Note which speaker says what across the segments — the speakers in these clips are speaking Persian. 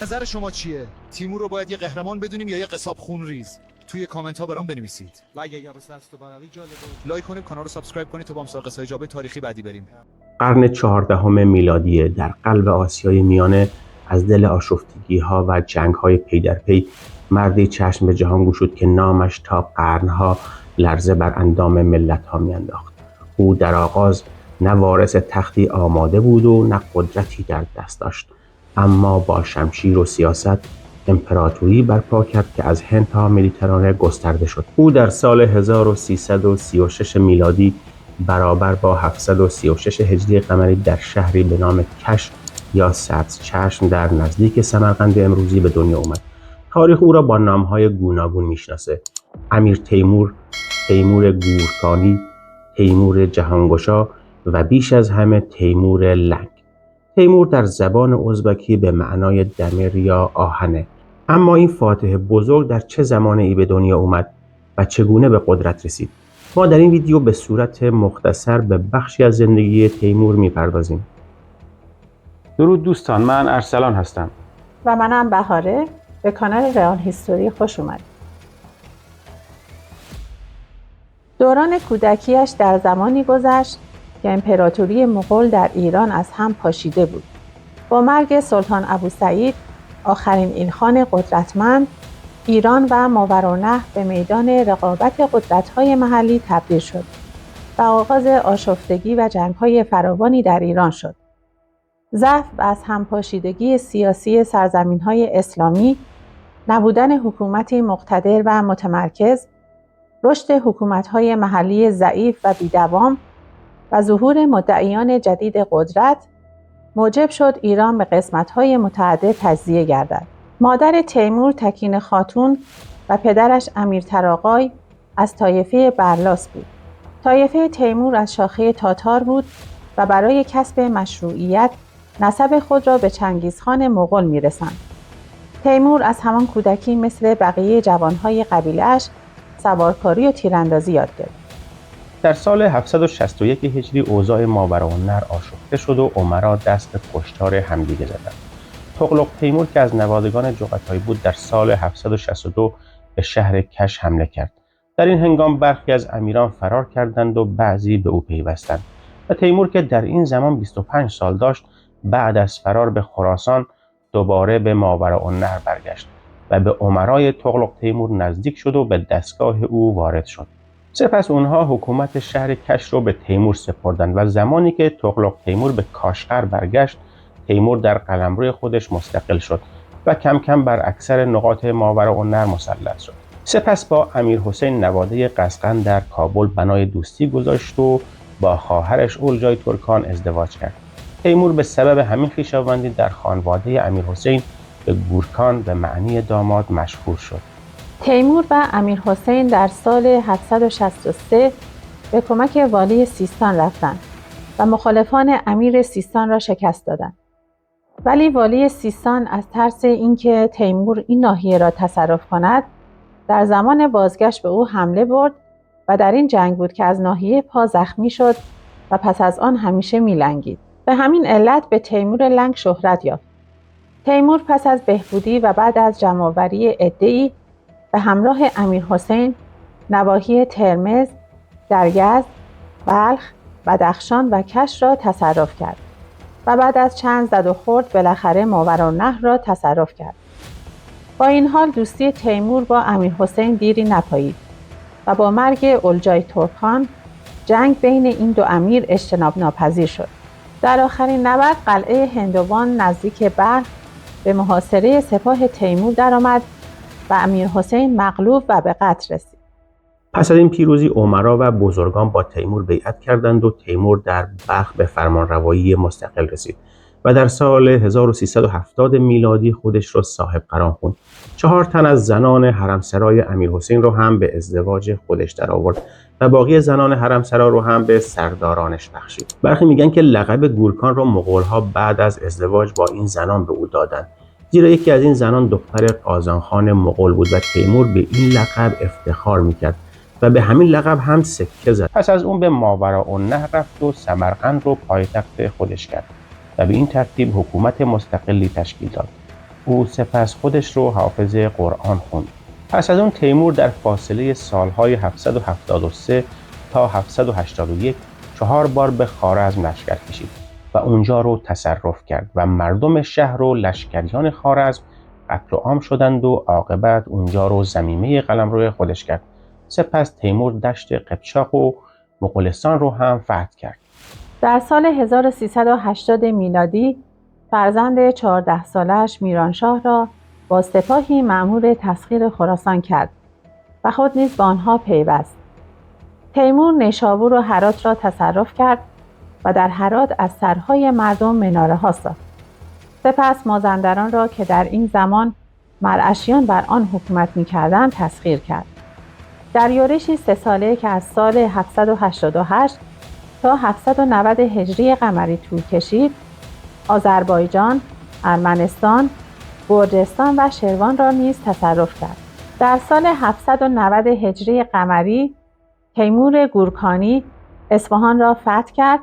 Speaker 1: نظر شما چیه؟ تیمور رو باید یه قهرمان بدونیم یا یه قصاب خونریز؟ توی کامنت ها برام بنویسید. لایک کنید، کانال رو سابسکرایب کنید تا با هم سراغ قصه‌های جالب تاریخی بعدی بریم.
Speaker 2: قرن 14 میلادی در قلب آسیای میانه از دل آشفتگی‌ها و جنگ‌های پی در پی مردی چشم به جهان گشود که نامش تا قرنها لرزه بر اندام ملت‌ها میانداخت. او در آغاز نه وارث تختی آماده بود و نه قدرتی در دست داشت، اما با شمشیر و سیاست امپراتوری برپا کرد که از هند تا مدیترانه گسترده شد. او در سال 1336 میلادی برابر با 736 هجری قمری در شهری به نام کش یا سبزچشم در نزدیک سمرقند امروزی به دنیا آمد. تاریخ او را با نام‌های گوناگون میشناسه: امیر تیمور، تیمور گورکانی، تیمور جهانگشا و بیش از همه تیمور لنگ. تیمور در زبان ازبکی به معنای دمر یا آهنه. اما این فاتح بزرگ در چه زمانه‌ای به دنیا اومد و چگونه به قدرت رسید؟ ما در این ویدیو به صورت مختصر به بخشی از زندگی تیمور میپردازیم. درود دوستان، من ارسلان هستم
Speaker 3: و منم بهاره. به کانال رئال هیستوری خوش اومدید. دوران کودکیش در زمانی گذشت که امپراتوری مغول در ایران از هم پاشیده بود. با مرگ سلطان ابوسعید، آخرین ایلخان قدرتمند، ایران و ماوراءالنهر به میدان رقابت قدرت‌های محلی تبدیل شد و آغاز آشفتگی و جنگ‌های فراوانی در ایران شد. ضعف و از همپاشیدگی سیاسی سرزمین‌های اسلامی، نبودن حکومتی مقتدر و متمرکز، رشد حکومت‌های محلی ضعیف و بی‌دوام و ظهور مدعیان جدید قدرت موجب شد ایران به قسمت‌های متعدد تجزیه گردد. مادر تیمور تکین خاتون و پدرش امیر طراغای از طایفه برلاس بود. طایفه تیمور از شاخه تاتار بود و برای کسب مشروعیت نسب خود را به چنگیزخان مغول می‌رساند. تیمور از همان کودکی مثل بقیه جوانهای قبیله‌اش سوارکاری و تیراندازی یاد گرفت.
Speaker 2: در سال 761 هجری اوضاع ماوراءالنهر آشفته شد و امرا دست به کشتار همدیگه زدند. تغلق تیمور که از نوادگان جغتای بود در سال 762 به شهر کش حمله کرد. در این هنگام برخی از امیران فرار کردند و بعضی به او پیوستند و تیمور که در این زمان 25 سال داشت بعد از فرار به خراسان دوباره به ماوراءالنهر برگشت و به امرای تغلق تیمور نزدیک شد و به دستگاه او وارد شد. سپس اونها حکومت شهر کش رو به تیمور سپردند و زمانی که تغلق تیمور به کاشغر برگشت، تیمور در قلمرو خودش مستقل شد و کم کم بر اکثر نقاط ماوراءالنهر مسلط شد. سپس با امیر حسین نواده قزقن در کابل بنای دوستی گذاشت و با خواهرش اولجای ترکان ازدواج کرد. تیمور به سبب همین خویشاوندی در خانواده امیر حسین به گورکان به معنی داماد مشهور شد.
Speaker 3: تیمور و امیر حسین در سال 763 به کمک والی سیستان رفتند و مخالفان امیر سیستان را شکست دادند. ولی والی سیستان از ترس اینکه تیمور این ناحیه را تصرف کند، در زمان بازگشت به او حمله برد و در این جنگ بود که از ناحیه پا زخمی شد و پس از آن همیشه میلنگید. به همین علت به تیمور لنگ شهرت یافت. تیمور پس از بهبودی و بعد از جمع‌آوری عده‌ای به همراه امیر حسین نواحی ترمز، درگزد، بلخ، بدخشان و کش را تصرف کرد و بعد از چند زد و خورد بالاخره ماوراءالنهر را تصرف کرد. با این حال دوستی تیمور با امیر حسین دیری نپایید و با مرگ اولجای ترکان جنگ بین این دو امیر اجتناب ناپذیر شد. در آخرین نبرد قلعه هندوان نزدیک بلخ به محاصره سپاه تیمور درآمد و امیر حسین مغلوب و به قتل رسید.
Speaker 2: پس از این پیروزی امرا و بزرگان با تیمور بیعت کردند و تیمور در بلخ به فرمانروایی مستقل رسید و در سال 1370 میلادی خودش را صاحب قران خوند. 4 تن از زنان حرمسرای امیر حسین رو هم به ازدواج خودش درآورد و باقی زنان حرمسرا رو هم به سردارانش بخشید. برخی میگن که لقب گورکان رو مغول‌ها بعد از ازدواج با این زنان به او دادند، زیرا یکی از این زنان دختر قازانخان مغول بود و تیمور به این لقب افتخار میکرد و به همین لقب هم سکه زد. پس از اون به ماوراءالنهر رفت و سمرقند رو پایتخت خودش کرد و به این ترتیب حکومت مستقلی تشکیل داد. او سپس خودش رو حافظ قرآن خوند. پس از اون تیمور در فاصله سالهای 773 تا 781 4 بار به خوارزم لشکر کشید و اونجا رو تصرف کرد و مردم شهر و لشکریان خوارزم قتل عام شدند و عاقبت اونجا رو ضمیمه قلمرو خودش کرد. سپس تیمور دشت قپچاق و مغولستان رو هم فتح کرد.
Speaker 3: در سال 1380 میلادی فرزند 14 سالش میرانشاه را با سپاهی مأمور تسخیر خراسان کرد و خود نیز به آنها پیوست. تیمور نیشابور و هرات را تصرف کرد و در هرات از سرهای مردم مناره‌ها ساخت. سپس مازندران را که در این زمان مرعشیان بر آن حکومت می‌کردند تسخیر کرد. در یورشی 3 ساله که از سال 788 تا 790 هجری قمری طول کشید، آذربایجان، ارمنستان، گرجستان و شروان را نیز تصرف کرد. در سال 790 هجری قمری تیمور گورکانی اصفهان را فتح کرد،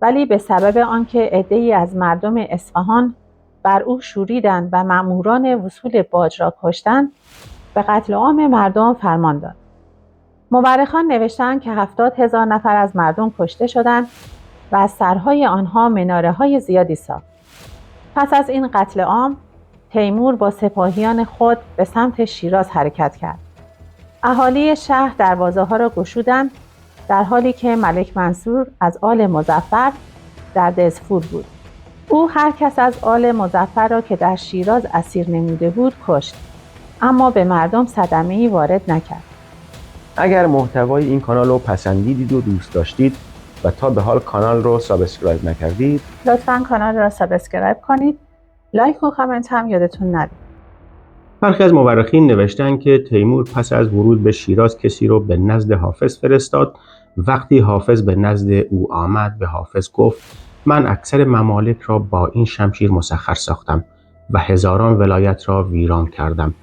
Speaker 3: ولی به سبب آنکه عده‌ای از مردم اصفهان بر او شوریدند و مأموران وصول باج را کشتند، به قتل عام مردم فرمان داد. مورخان نوشتند که 70,000 نفر از مردم کشته شدند و از سرهای آنها مناره‌های زیادی ساخت. پس از این قتل عام، تیمور با سپاهیان خود به سمت شیراز حرکت کرد. اهالی شهر دروازه‌ها را گشودند، در حالی که ملک منصور از آل مظفر در دزفول بود. او هر کس از آل مظفر را که در شیراز اسیر نموده بود کشت، اما به مردم صدمه‌ای وارد نکرد.
Speaker 2: اگر محتوای این کانال رو پسندیدید و دوست داشتید و تا به حال کانال رو سابسکرایب نکردید،
Speaker 3: لطفاً کانال را سابسکرایب کنید. لایک و کامنت هم یادتون نره.
Speaker 2: برخی از مورخین نوشتند که تیمور پس از ورود به شیراز کسی رو به نزد حافظ فرستاد. وقتی حافظ به نزد او آمد به حافظ گفت: من اکثر ممالک را با این شمشیر مسخر ساختم و هزاران ولایت را ویران کردم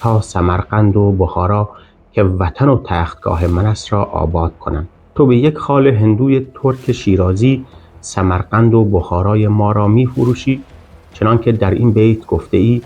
Speaker 2: تا سمرقند و بخارا که وطن و تختگاه من است را آباد کنم. تو به یک خال هندوی ترک شیرازی سمرقند و بخارای ما را می فروشی، چنانکه در این بیت گفته ای: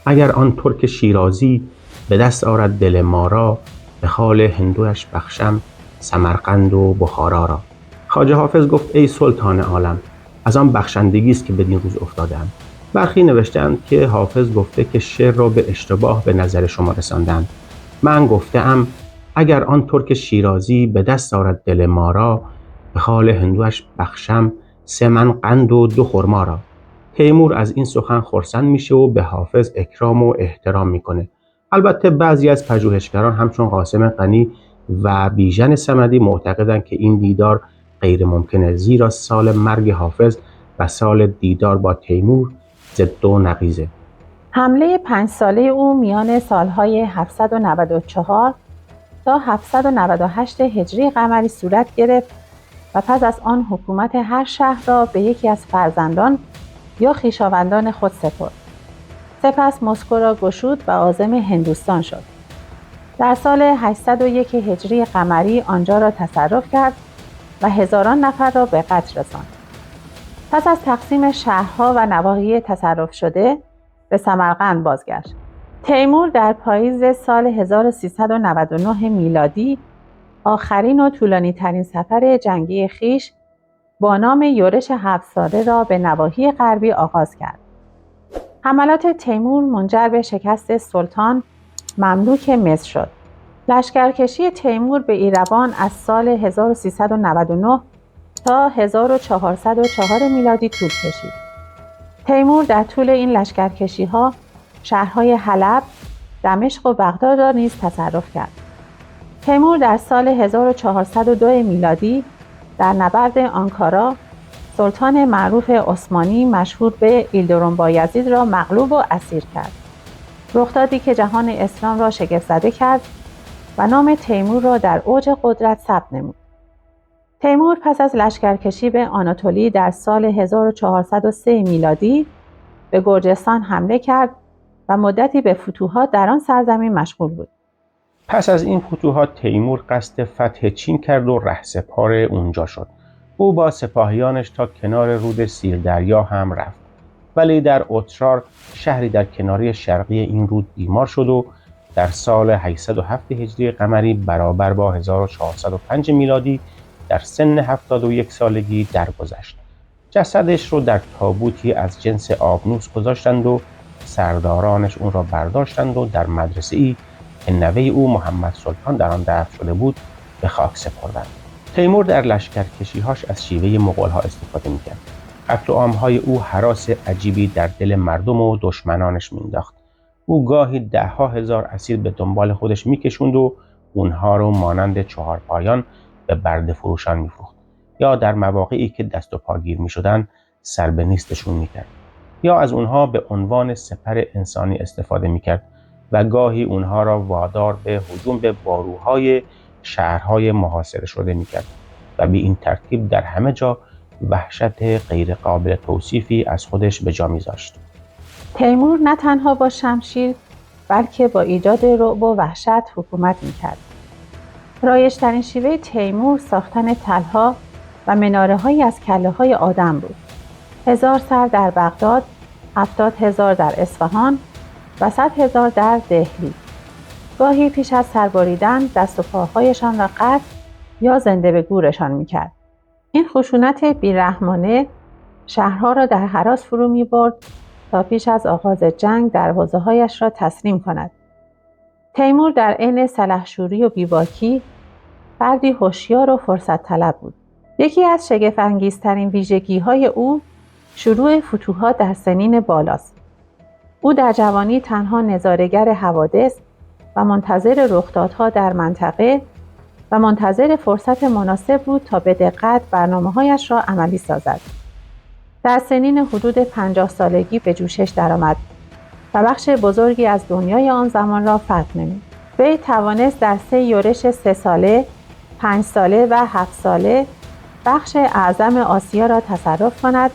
Speaker 2: اگر آن ترک شیرازی به دست آرد دل ما را، به خال هندویش بخشم سمرقند و بخارا را. خواجه حافظ گفت: ای سلطان عالم، از آن بخشندگی است که بدین روز افتادم. برخی نوشتند که حافظ گفته که شعر را به اشتباه به نظر شما رساندند. من گفتم اگر آن ترک شیرازی به دست آرد دل ما را، به خال هندویش بخشم 3 من قند و 2 خرما را. تیمور از این سخن خرسند میشه و به حافظ اکرام و احترام میکنه. البته بعضی از پژوهشگران همچون قاسم غنی و بیژن صمدی معتقدند که این دیدار غیر ممکنه، زیرا سال مرگ حافظ و سال دیدار با تیمور ضد و نقیضه.
Speaker 3: حمله 5 ساله او میان سالهای 794 تا 798 هجری قمری صورت گرفت و پس از آن حکومت هر شهر را به یکی از فرزندان یا خویشاوندان خود سپرد. سپس مسکو را گشود و عازم هندوستان شد. در سال 801 هجری قمری آنجا را تصرف کرد و هزاران نفر را به قتل رساند. پس از تقسیم شهرها و نواحی تصرف شده به سمرقند بازگشت. تیمور در پاییز سال 1399 میلادی آخرین و طولانی ترین سفر جنگی خویش با نام یورش 7 ساله را به نواحی غربی آغاز کرد. حملات تیمور منجر به شکست سلطان مملوک مصر شد. لشکرکشی تیمور به ایروان از سال 1399 تا 1404 میلادی طول کشید. تیمور در طول این لشکرکشی‌ها شهرهای حلب، دمشق و بغداد را نیز تصرف کرد. تیمور در سال 1402 میلادی در نبرد آنکارا سلطان معروف عثمانی مشهور به ایلدرون بایزید را مغلوب و اسیر کرد. رخدادی که جهان اسلام را شگفت‌زده کرد و نام تیمور را در اوج قدرت ثبت نمود. تیمور پس از لشکرکشی به آناتولی در سال 1403 میلادی به گرجستان حمله کرد و مدتی به فتوحات در آن سرزمین مشغول بود.
Speaker 2: پس از این فتوحات تیمور قصد فتح چین کرد و رهسپار اونجا شد. او با سپاهیانش تا کنار رود سیردریا هم رفت. ولی در اترار شهری در کناری شرقی این رود بیمار شد و در سال 807 هجری قمری برابر با 1405 میلادی در سن 71 سالگی درگذشت. جسدش رو در تابوتی از جنس آبنوس گذاشتند و سردارانش اون را برداشتند و در مدرسه‌ای که نوه او محمد سلطان در آن دفن شده بود به خاک سپردند. تیمور در لشکرکشی‌هاش از شیوه مغول‌ها استفاده می‌کرد. قتل و عام‌های او هراس عجیبی در دل مردم و دشمنانش مینداخت. او گاهی ده‌ها هزار اسیر به دنبال خودش میکشوند و اونها رو مانند چهارپایان به برده فروشان میفروخت، یا در مواقعی که دست و پاگیر میشدند سر به نیستشون میکرد، یا از اونها به عنوان سپر انسانی استفاده میکرد و گاهی اونها را وادار به هجوم به باروهای شهرهای محاصره شده میکرد و به این ترتیب در همه جا وحشت غیر قابل توصیفی از خودش به جا میذاشت.
Speaker 3: تیمور نه تنها با شمشیر بلکه با ایجاد رعب و وحشت حکومت میکرد. رایج‌ترین شیوه تیمور ساختن تلها و مناره‌هایی از کله‌های آدم بود. 1000 سر در بغداد، 70,000 در اصفهان و 100,000 در دهلی. گاهی پیش از سربریدن دست و پاهایشان را قطع یا زنده به گورشان میکرد. این خشونت بیرحمانه شهرها را در هراس فرو می‌برد تا پیش از آغاز جنگ دروازه‌هایش را تسلیم کند. تیمور در عین سلحشوری و بیباکی فردی هوشیار و فرصت طلب بود. یکی از شگفت‌انگیزترین ویژگی‌های او شروع فتوحات در سنین بالاست. او در جوانی تنها نظاره‌گر حوادث و منتظر رخدادها در منطقه و منتظر فرصت مناسب بود تا به دقت برنامه‌هایش را عملی سازد. در سنین حدود 50 سالگی به جوشش درآمد و بخش بزرگی از دنیای آن زمان را فتح نمود. وی توانست در 3 یورش 3 ساله، 5 ساله و 7 ساله بخش اعظم آسیا را تصرف کند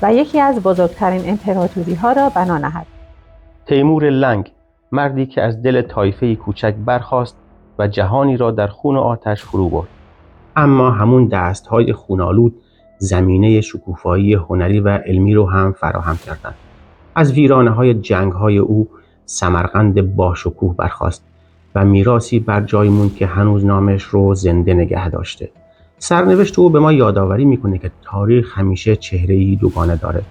Speaker 3: و یکی از بزرگترین امپراتوری‌ها را بنا نهد.
Speaker 2: تیمور لنگ، مردی که از دل طایفه‌ای کوچک برخاست و جهانی را در خون و آتش فرو برد. اما همون دست‌های خونالود زمینه شکوفایی هنری و علمی رو هم فراهم کردند. از ویرانه‌های جنگ‌های او سمرقند باشکوه برخاست و میراثی بر جای موند که هنوز نامش رو زنده نگه داشته. سرنوشت او به ما یادآوری میکنه که تاریخ همیشه چهره‌ای دوگانه داره.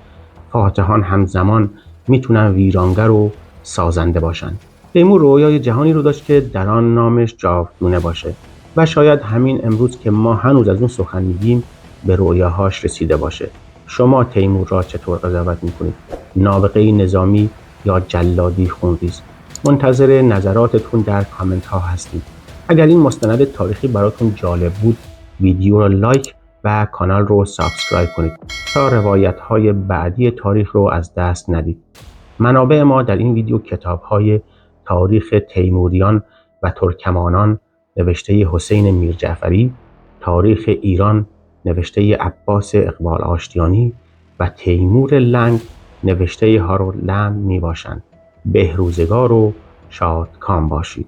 Speaker 2: فاتحان همزمان میتونن ویرانگر و سازنده باشن. تیمور رویای جهانی رو داشت که در آن نامش جاودانه باشه و شاید همین امروز که ما هنوز از اون سخن میگیم به رویاهاش رسیده باشه. شما تیمور را چطور قضاوت میکنید؟ نابغه نظامی یا جلادی خونریز؟ منتظر نظراتتون در کامنت ها هستیم. اگر این مستند تاریخی براتون جالب بود ویدیو رو لایک و کانال رو سابسکرایب کنید تا روایت های بعدی تاریخ رو از دست ندید. منابع ما در این ویدیو کتاب های تاریخ تیموریان و ترکمانان نوشته حسین میرجعفری، تاریخ ایران نوشته عباس اقبال آشتیانی و تیمور لنگ نوشته هارولد لم می باشند. بهروزگار و شادکام باشید.